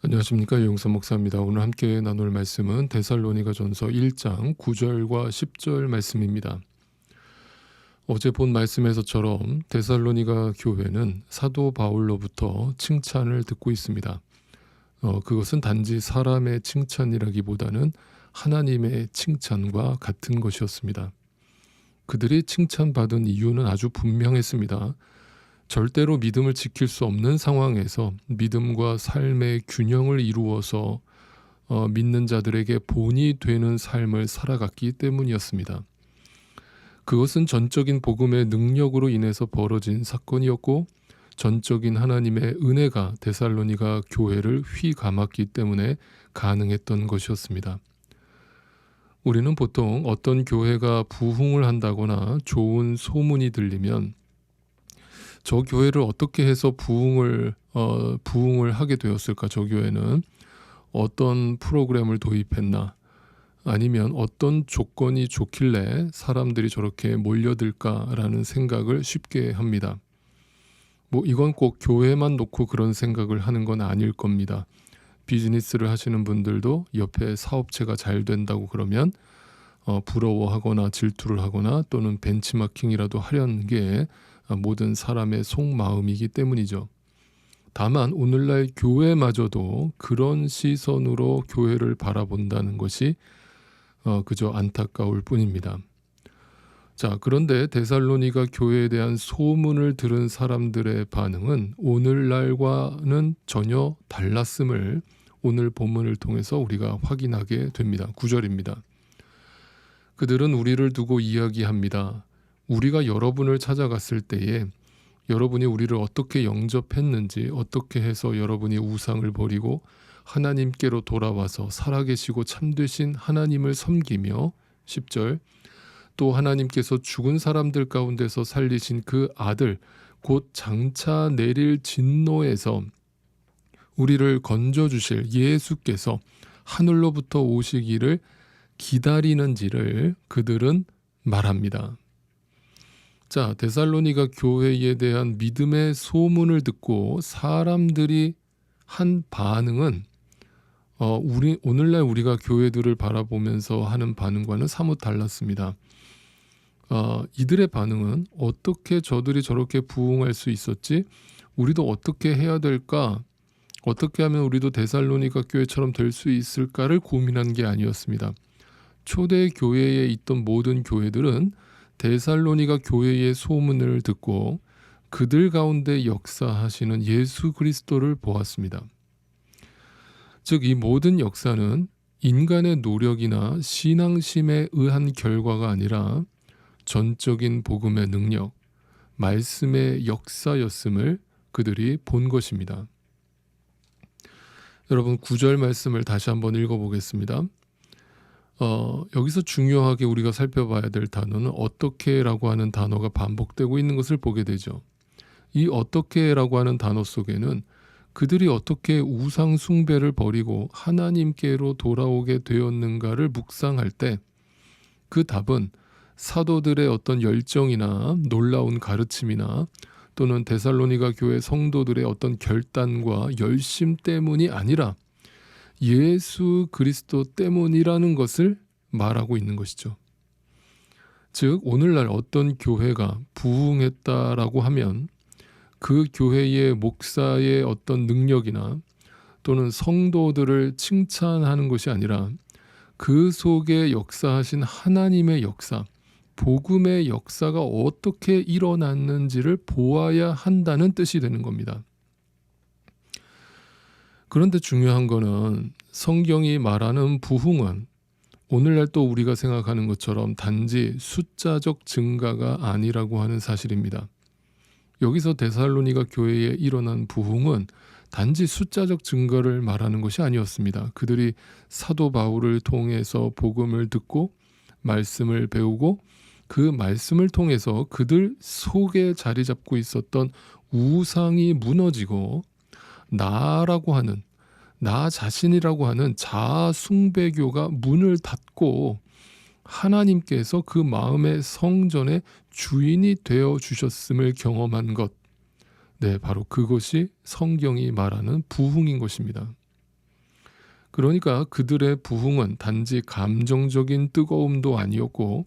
안녕하십니까, 유영선 목사입니다. 오늘 함께 나눌 말씀은 데살로니가전서 1장 9절과 10절 말씀입니다. 어제 본 말씀에서처럼 데살로니가 교회는 사도 바울로부터 칭찬을 듣고 있습니다. 그것은 단지 사람의 칭찬이라기보다는 하나님의 칭찬과 같은 것이었습니다. 그들이 칭찬받은 이유는 아주 분명했습니다. 절대로 믿음을 지킬 수 없는 상황에서 믿음과 삶의 균형을 이루어서 믿는 자들에게 본이 되는 삶을 살아갔기 때문이었습니다. 그것은 전적인 복음의 능력으로 인해서 벌어진 사건이었고, 전적인 하나님의 은혜가 데살로니가 교회를 휘감았기 때문에 가능했던 것이었습니다. 우리는 보통 어떤 교회가 부흥을 한다거나 좋은 소문이 들리면 저 교회를 어떻게 해서 부흥을 하게 되었을까? 저 교회는 어떤 프로그램을 도입했나? 아니면 어떤 조건이 좋길래 사람들이 저렇게 몰려들까라는 생각을 쉽게 합니다. 이건 꼭 교회만 놓고 그런 생각을 하는 건 아닐 겁니다. 비즈니스를 하시는 분들도 옆에 사업체가 잘 된다고 그러면 부러워하거나 질투를 하거나 또는 벤치마킹이라도 하려는 게 모든 사람의 속마음이기 때문이죠. 다만 오늘날 교회마저도 그런 시선으로 교회를 바라본다는 것이 그저 안타까울 뿐입니다. 자, 그런데 데살로니가 교회에 대한 소문을 들은 사람들의 반응은 오늘날과는 전혀 달랐음을 오늘 본문을 통해서 우리가 확인하게 됩니다. 9절입니다. 그들은 우리를 두고 이야기합니다. 우리가 여러분을 찾아갔을 때에 여러분이 우리를 어떻게 영접했는지, 어떻게 해서 여러분이 우상을 버리고 하나님께로 돌아와서 살아계시고 참되신 하나님을 섬기며 10절 또 하나님께서 죽은 사람들 가운데서 살리신 그 아들 곧 장차 내릴 진노에서 우리를 건져주실 예수께서 하늘로부터 오시기를 기다리는지를 그들은 말합니다. 자, 데살로니가 교회에 대한 믿음의 소문을 듣고 사람들이 한 반응은 오늘날 우리가 교회들을 바라보면서 하는 반응과는 사뭇 달랐습니다. 이들의 반응은 어떻게 저들이 저렇게 부흥할 수 있었지? 우리도 어떻게 해야 될까? 어떻게 하면 우리도 데살로니가 교회처럼 될 수 있을까를 고민한 게 아니었습니다. 초대 교회에 있던 모든 교회들은 데살로니가 교회의 소문을 듣고 그들 가운데 역사하시는 예수 그리스도를 보았습니다. 즉, 이 모든 역사는 인간의 노력이나 신앙심에 의한 결과가 아니라 전적인 복음의 능력, 말씀의 역사였음을 그들이 본 것입니다. 여러분, 9절 말씀을 다시 한번 읽어보겠습니다. 여기서 중요하게 우리가 살펴봐야 될 단어는 어떻게라고 하는 단어가 반복되고 있는 것을 보게 되죠. 이 어떻게라고 하는 단어 속에는 그들이 어떻게 우상 숭배를 버리고 하나님께로 돌아오게 되었는가를 묵상할 때 그 답은 사도들의 어떤 열정이나 놀라운 가르침이나 또는 데살로니가 교회 성도들의 어떤 결단과 열심 때문이 아니라 예수 그리스도 때문이라는 것을 말하고 있는 것이죠. 즉, 오늘날 어떤 교회가 부흥했다라고 하면 그 교회의 목사의 어떤 능력이나 또는 성도들을 칭찬하는 것이 아니라 그 속에 역사하신 하나님의 역사, 복음의 역사가 어떻게 일어났는지를 보아야 한다는 뜻이 되는 겁니다. 그런데 중요한 거는 성경이 말하는 부흥은 오늘날 또 우리가 생각하는 것처럼 단지 숫자적 증가가 아니라고 하는 사실입니다. 여기서 데살로니가 교회에 일어난 부흥은 단지 숫자적 증거를 말하는 것이 아니었습니다. 그들이 사도 바울을 통해서 복음을 듣고 말씀을 배우고 그 말씀을 통해서 그들 속에 자리 잡고 있었던 우상이 무너지고 나 자신이라고 하는 자아 숭배교가 문을 닫고 하나님께서 그 마음의 성전의 주인이 되어 주셨음을 경험한 것, 바로 그것이 성경이 말하는 부흥인 것입니다. 그러니까 그들의 부흥은 단지 감정적인 뜨거움도 아니었고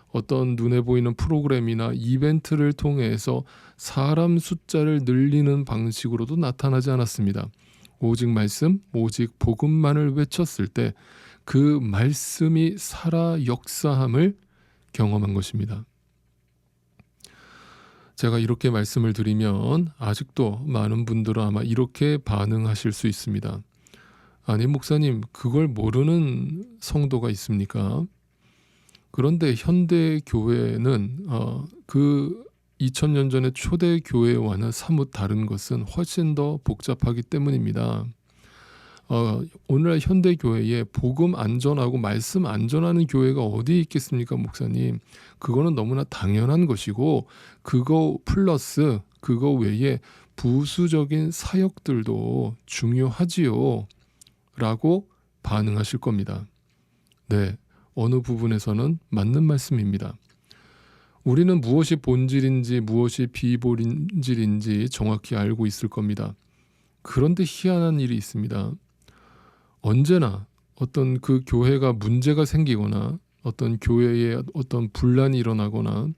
어떤 눈에 보이는 프로그램이나 이벤트를 통해서 사람 숫자를 늘리는 방식으로도 나타나지 않았습니다. 오직 말씀, 오직 복음만을 외쳤을 때 그 말씀이 살아 역사함을 경험한 것입니다. 제가 이렇게 말씀을 드리면 아직도 많은 분들은 아마 이렇게 반응하실 수 있습니다. 아니 목사님, 그걸 모르는 성도가 있습니까? 그런데 현대 교회는 그 2000년 전의 초대 교회와는 사뭇 다른 것은 훨씬 더 복잡하기 때문입니다. 오늘날 현대 교회에 복음 안전하고 말씀 안전하는 교회가 어디 있겠습니까, 목사님? 그거는 너무나 당연한 것이고 그거 플러스 그거 외에 부수적인 사역들도 중요하지요 라고 반응하실 겁니다. 네, 어느 부분에서는 맞는 말씀입니다. 우리는 무엇이 본질인지 무엇이 비본질인지 정확히 알고 있을 겁니다. 그런데 희한한 일이 있습니다. 언제나 어떤 그 교회가 문제가 생기거나 어떤 교회에 어떤 분란이 일어나거나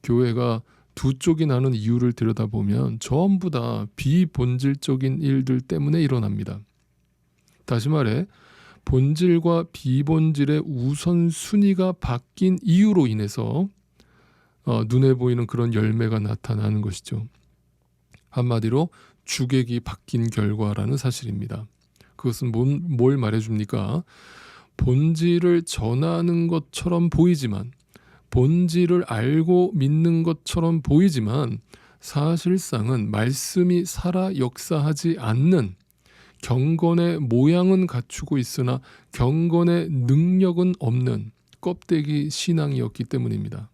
교회가 두 쪽이 나는 이유를 들여다보면 전부 다 비본질적인 일들 때문에 일어납니다. 다시 말해 본질과 비본질의 우선순위가 바뀐 이유로 인해서 눈에 보이는 그런 열매가 나타나는 것이죠. 한마디로 주객이 바뀐 결과라는 사실입니다. 그것은 뭘 말해줍니까? 본질을 전하는 것처럼 보이지만, 본질을 알고 믿는 것처럼 보이지만 사실상은 말씀이 살아 역사하지 않는, 경건의 모양은 갖추고 있으나 경건의 능력은 없는 껍데기 신앙이었기 때문입니다.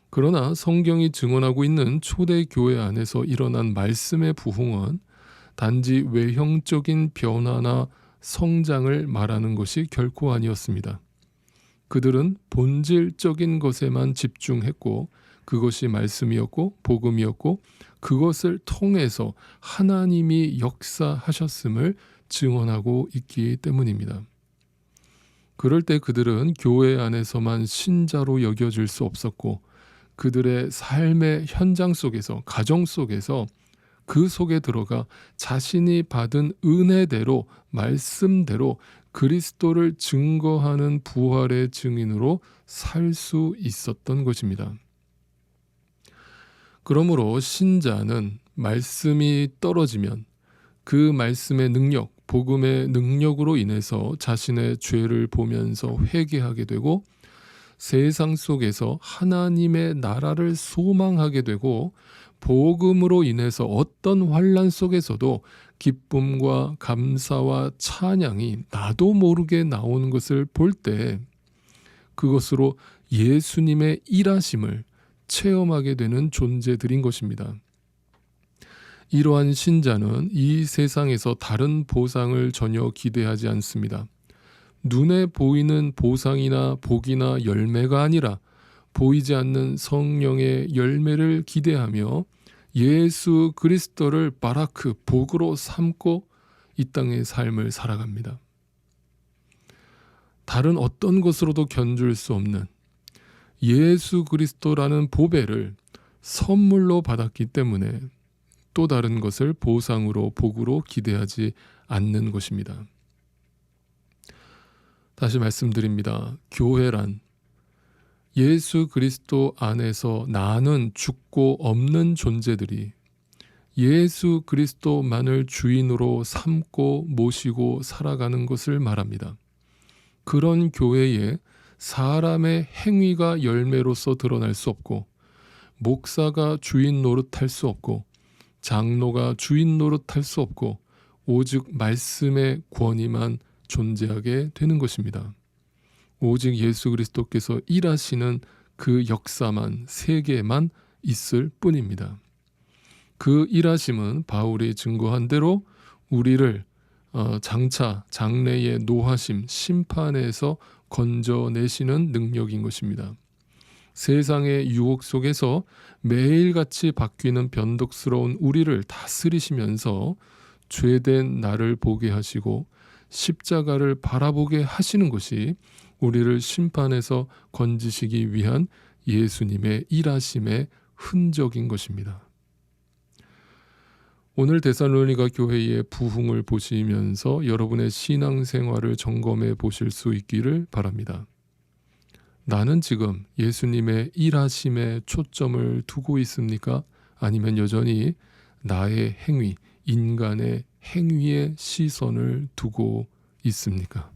그러나 성경이 증언하고 있는 초대 교회 안에서 일어난 말씀의 부흥은 단지 외형적인 변화나 성장을 말하는 것이 결코 아니었습니다. 그들은 본질적인 것에만 집중했고 그것이 말씀이었고 복음이었고 그것을 통해서 하나님이 역사하셨음을 증언하고 있기 때문입니다. 그럴 때 그들은 교회 안에서만 신자로 여겨질 수 없었고 그들의 삶의 현장 속에서, 가정 속에서 그 속에 들어가 자신이 받은 은혜대로, 말씀대로 그리스도를 증거하는 부활의 증인으로 살 수 있었던 것입니다. 그러므로 신자는 말씀이 떨어지면 그 말씀의 능력, 복음의 능력으로 인해서 자신의 죄를 보면서 회개하게 되고 세상 속에서 하나님의 나라를 소망하게 되고 복음으로 인해서 어떤 환난 속에서도 기쁨과 감사와 찬양이 나도 모르게 나오는 것을 볼 때 그것으로 예수님의 일하심을 체험하게 되는 존재들인 것입니다. 이러한 신자는 이 세상에서 다른 보상을 전혀 기대하지 않습니다. 눈에 보이는 보상이나 복이나 열매가 아니라 보이지 않는 성령의 열매를 기대하며 예수 그리스도를 바라크, 복으로 삼고 이 땅의 삶을 살아갑니다. 다른 어떤 것으로도 견줄 수 없는 예수 그리스도라는 보배를 선물로 받았기 때문에 또 다른 것을 보상으로, 복으로 기대하지 않는 것입니다. 다시 말씀드립니다. 교회란 예수 그리스도 안에서 나는 죽고 없는 존재들이 예수 그리스도만을 주인으로 삼고 모시고 살아가는 것을 말합니다. 그런 교회에 사람의 행위가 열매로서 드러날 수 없고 목사가 주인 노릇할 수 없고 장로가 주인 노릇할 수 없고 오직 말씀의 권위만 존재하게 되는 것입니다. 오직 예수 그리스도께서 일하시는 그 역사만, 세계만 있을 뿐입니다. 그 일하심은 바울이 증거한 대로 우리를 장차 장래의 노하심, 심판에서 건져내시는 능력인 것입니다. 세상의 유혹 속에서 매일같이 바뀌는 변덕스러운 우리를 다스리시면서 죄된 나를 보게 하시고 십자가를 바라보게 하시는 것이 우리를 심판에서 건지시기 위한 예수님의 일하심의 흔적인 것입니다. 오늘 데살로니가 교회의 부흥을 보시면서 여러분의 신앙생활을 점검해 보실 수 있기를 바랍니다. 나는 지금 예수님의 일하심에 초점을 두고 있습니까? 아니면 여전히 나의 행위, 인간의 행위에 시선을 두고 있습니까?